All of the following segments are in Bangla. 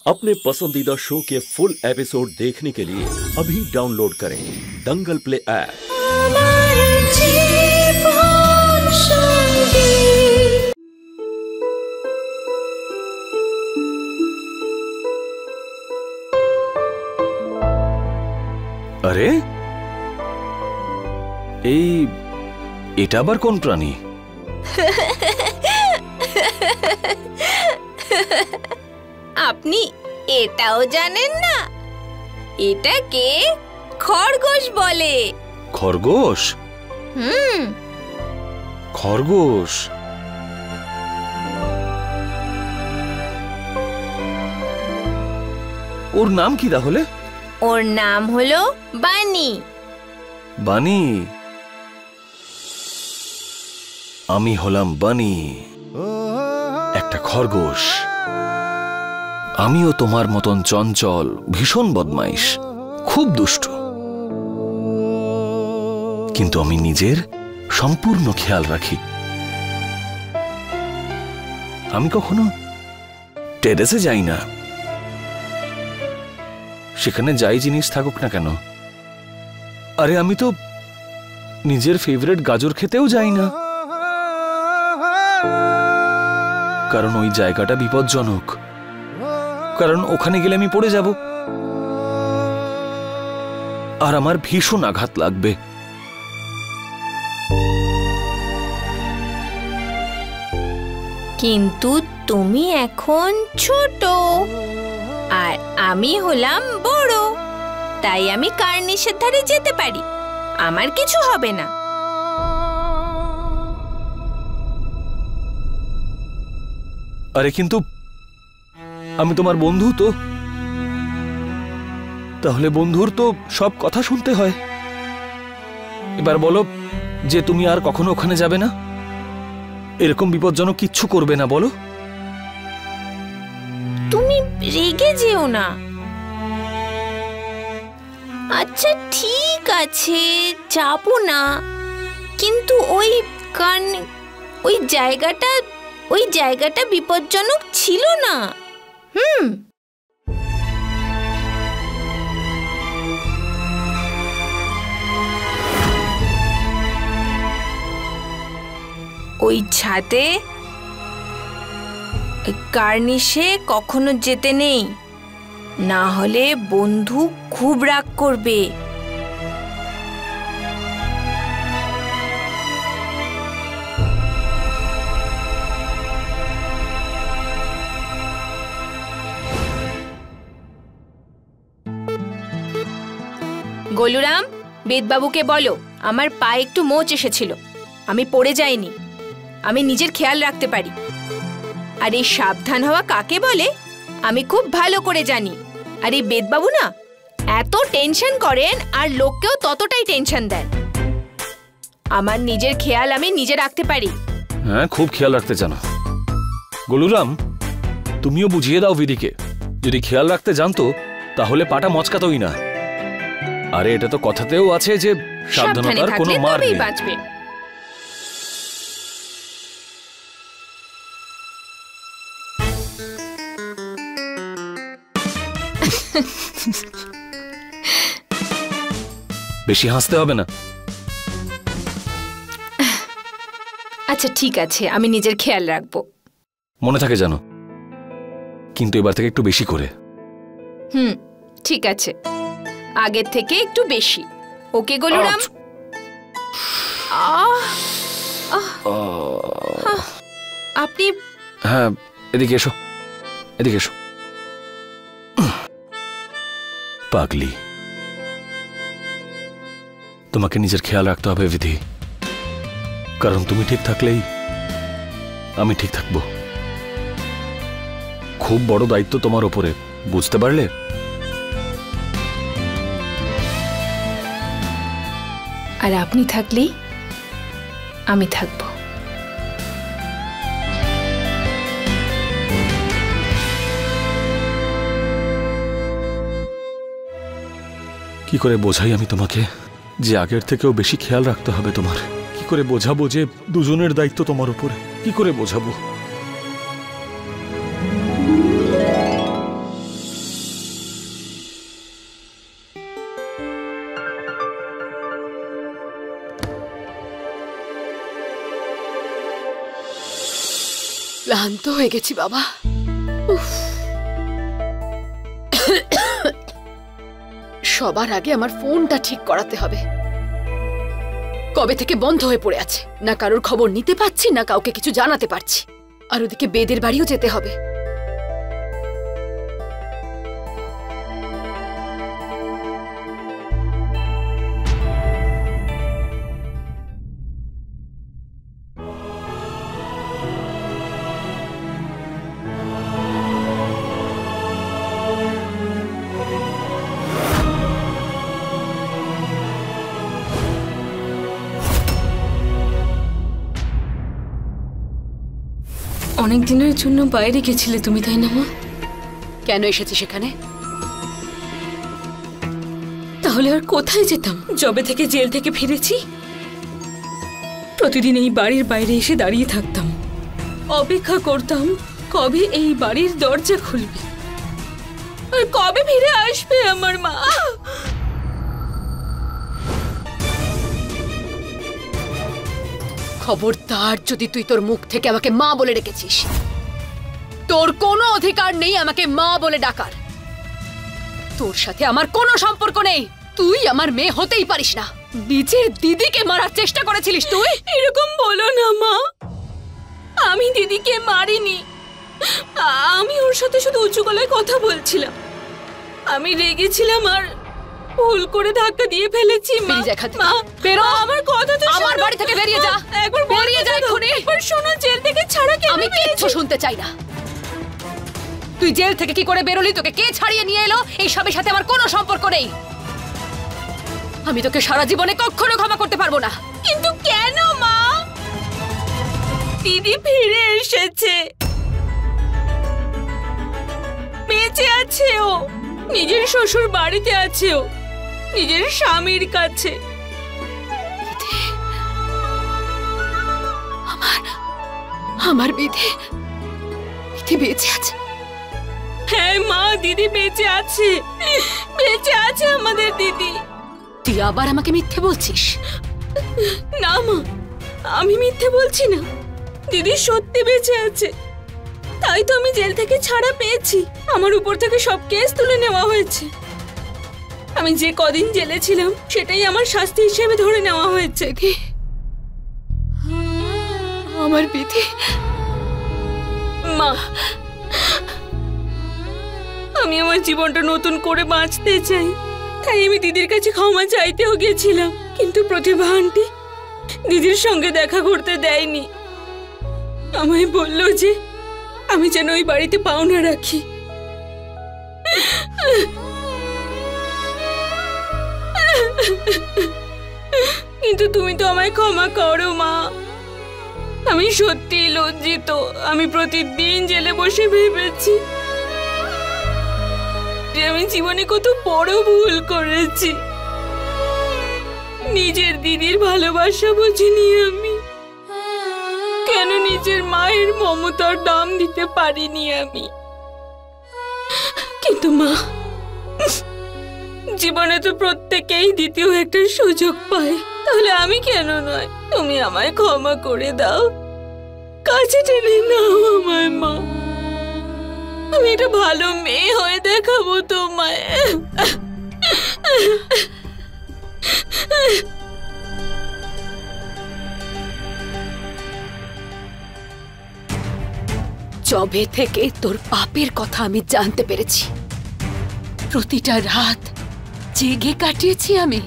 अपने पसंदीदा शो के फुल एपिसोड देखने के लिए अभी डाउनलोड करें दंगल प्ले ऐप। अरे এটা আবার কোন প্রাণী? আপনি এটাও জানেন না? এটাকে খরগোশ বলে। খরগোশ? খরগোশ। ওর নাম কি তাহলে? ওর নাম হলো বানি। বানি? আমি হলাম বানি, একটা খরগোশ। আমিও তোমার মতন চঞ্চল, ভীষণ বদমাইশ, খুব দুষ্ট, কিন্তু আমি নিজের সম্পূর্ণ খেয়াল রাখি। আমি কখনো টেরেসে যাই না, সেখানে যাই জিনিস থাকুক না কেন। আরে আমি তো নিজের ফেভারিট গাজর খেতেও যাই না, কারণ ওই জায়গাটা বিপজ্জনক, কারণ ওখানে গেলে আমি পড়ে যাব আর আমার ভীষণ আঘাত লাগবে। কিন্তু তুমি এখন ছোট আর আমি হলাম বড়, তাই আমি কার্নিশের ধারে যেতে পারি, আমার কিছু হবে না। আরে কিন্তু আমি তোমার বন্ধু, তো তাহলে বন্ধুর তো সব কথা শুনতে হয়। এবার বলো যে তুমি আর কখনো ওখানে যাবে না, এরকম বিপজ্জনক কিচ্ছু করবে না, বলো। তুমি রেগে যেও না। আচ্ছা ঠিক আছে, যাবো না, কিন্তু ওই জায়গাটা বিপজ্জনক ছিল না। ওই ছাদে কার্নিশে কখনো যেতে নেই, না হলে বন্ধু খুব রাগ করবে। গোলুরাম, বেদবাবুকে বলো আমার পায়ে একটু মোচ এসেছিল, আমি পড়ে যাইনি, আমি নিজের খেয়াল রাখতে পারি। আর এই সাবধান হওয়া কাকে বলে আমি খুব ভালো করে জানি। আর এই বেদবাবু না এত টেনশন করেন আর লোককেও ততটাই টেনশন দেন। আমার নিজের খেয়াল আমি নিজে রাখতে পারি। হ্যাঁ, খুব খেয়াল রাখতে জানো। গোলুরাম, তুমিও বুঝিয়ে দাও বিদিকে, যদি খেয়াল রাখতে জানতো তাহলে পাটা মচকাতোই না। আরে এটা তো কথাতেও আছে যে সাবধানতার কোনো মার নেই। বাঁচবে। বেশি হাসতে হবে না। আচ্ছা ঠিক আছে, আমি নিজের খেয়াল রাখবো। মনে থাকে জানো, কিন্তু এবার থেকে একটু বেশি করে। ঠিক আছে, আগের থেকে একটু বেশি। ওকে গোলুরাম। আপনি হ্যাঁ, এদিকে এসো, এদিকে এসো। পাগলি, তোমাকে নিজের খেয়াল রাখতে হবে বিধি, কারণ তুমি ঠিক থাকলেই আমি ঠিক থাকবো। খুব বড় দায়িত্ব তোমার উপরে, বুঝতে পারলে? আর আপনি থাকলেই আমি থাকবো। কি করে বোঝাই আমি তোমাকে যে আগের থেকেও বেশি খেয়াল রাখতে হবে তোমার? কি করে বোঝাবো যে দুজনের দায়িত্ব তোমার উপরে? কি করে বোঝাবো? ক্লান্ত হয়ে গেছি বাবা। সবার আগে আমার ফোনটা ঠিক করাতে হবে। কবে থেকে বন্ধ হয়ে পড়ে আছে, না কারোর খবর নিতে পারছি না কাউকে কিছু জানাতে পারছি। আর ওদিকে বেদের বাড়িও যেতে হবে। অনেক দিনের জন্য বাইরে গেছিলে তুমি, তাই না মা? কেন এসেছি সেখানে? তাহলে আর কোথায় যেতাম? যবে থেকে জেল থেকে ফিরেছি প্রতিদিন এই বাড়ির বাইরে এসে দাঁড়িয়ে থাকতাম, অপেক্ষা করতাম কবে এই বাড়ির দরজা খুলবে আর কবে ফিরে আসবে আমার মা। খবরদার যদি তুই তোর মুখ থেকে আমাকে মা বলে ডেকেছিস, তোর কোনো অধিকার নেই আমাকে মা বলে ডাকার। তোর সাথে আমার কোনো সম্পর্ক নেই। তুই আমার মেয়ে হতেই পারিস না। নিজের দিদিকে মারার চেষ্টা করেছিলিস তুই। এরকম বলো না মা, আমি দিদিকে মারিনি। আমি ওর সাথে শুধু উঁচু গলায় কথা বলছিলাম। আমি রেগেছিলাম আর ভুল করে ধাক্কা দিয়ে ফেলেছি। বেরিয়ে যা এখান থেকে। মা, বেরো। আমার কথা তো আমার শোনো। বাড়ি থেকে বেরিয়ে যা। একবার বেরিয়ে যা এক্ষুনি। একবার শোনো, জেল থেকে ছাড়া কেন আমি কিচ্ছু শুনতে চাই না। তুই জেল থেকে কি করে বেরোলি, তোকে কে ছাড়িয়ে নিয়ে এলো, এই সবের সাথে আমার কোনো সম্পর্ক নেই। আমি তোকে সারা জীবনে কখনো ক্ষমা করতে পারবো না। কিন্তু কেন মা? দিদি ফিরে এসেছে, বেঁচে আছে ও, নিজের শ্বশুর বাড়িতে আছে ও, নিজের স্বামীর কাছে। আমার বিধি বিধি বেঁচে আছে। হ্যাঁ মা, দিদি বেঁচে আছে, বেঁচে আছে আমাদের দিদি। তুই আবার আমাকে মিথ্যে বলছিস? না মা, আমি মিথ্যে বলছি না, দিদি সত্যি বেঁচে আছে। তাই তো আমি জেল থেকে ছাড়া পেয়েছি। আমার উপর থেকে সব কেস তুলে নেওয়া হয়েছে। আমি যে কদিন জেলে ছিলাম সেটাই আমার শাস্তি হিসেবে ধরে নেওয়া হয়েছে। আমার বিধি। মা, আমি আমার জীবনটা নতুন করে বাঁচতে চাই, তাই আমি দিদির কাছে ক্ষমা চাইতেও গেছিলাম। কিন্তু প্রতিভা আন্টি দিদির সঙ্গে দেখা করতে দেয়নি। আমায় বলল যে আমি যেন ওই বাড়িতে পাওনা রাখি। কিন্তু তুমি তো আমায় ক্ষমা করো মা। আমি সত্যিই লজ্জিত। আমি প্রতিদিন জেলে বসে ভেবেছি যে আমি জীবনে কত বড় ভুল করেছি। নিজের দিদির ভালোবাসা বুঝিনি আমি, কেন নিজের মায়ের মমতার দাম দিতে পারিনি আমি। কিন্তু মা, জীবনে তো প্রত্যেকেই দ্বিতীয় একটা সুযোগ পায়, তাহলে আমি কেন নয়? তুমি আমায় ক্ষমা করে দাও, কাছে টেনে নাও আমায় মা। আমি একটা ভালো মেয়ে হয়ে দেখাবো তোমায়। যবে থেকে তোর পাপের কথা আমি জানতে পেরেছি, প্রতিটা রাত জেগে কাটিয়েছি আমি।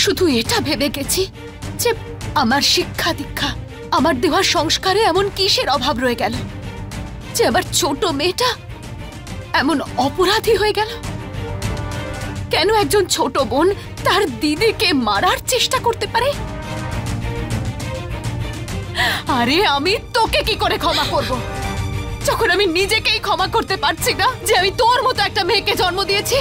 শুধু এটা ভেবে গেছি যে আমার শিক্ষা দীক্ষা, আমার দেওয়া সংস্কারে এমন কিসের অভাব রয়ে গেল যে আমার ছোট মেয়েটা এমন অপরাধী হয়ে গেল। কেন একজন ছোট বোন তার দিদিকে মারার চেষ্টা করতে পারে? আরে আমি তোকে কি করে ক্ষমা করব, যখন আমি নিজেকেই ক্ষমা করতে পারছি না যে আমি তোর মতো একটা মেয়েকে জন্ম দিয়েছি।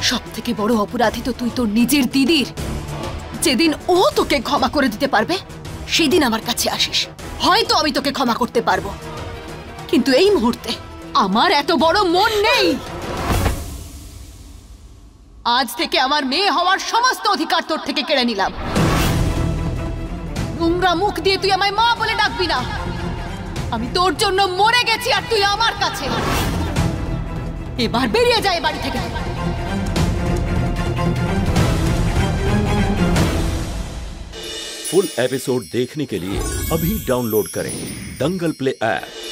সব থেকে বড় অপরাধী তো তুই তোর নিজের দিদির। যেদিন ও তোকে ক্ষমা করে দিতে পারবে সেদিন আমার কাছে আসিস, হয়তো আমি তোকে ক্ষমা করতে পারবো। কিন্তু এই মুহূর্তে আমার এত বড় মন নেই। আজ থেকে আমার মেয়ে হওয়ার সমস্ত অধিকার তোর থেকে কেড়ে নিলাম। নোংরা মুখ দিয়ে তুই আমায় মা বলে ডাকবি না। আমি তোর জন্য মরে গেছি আর তুই আমার কাছে। এবার বেরিয়ে যায় বাড়ি থেকে। फुल एपिसोड देखने के लिए अभी डाउनलोड करें दंगल प्ले ऐप।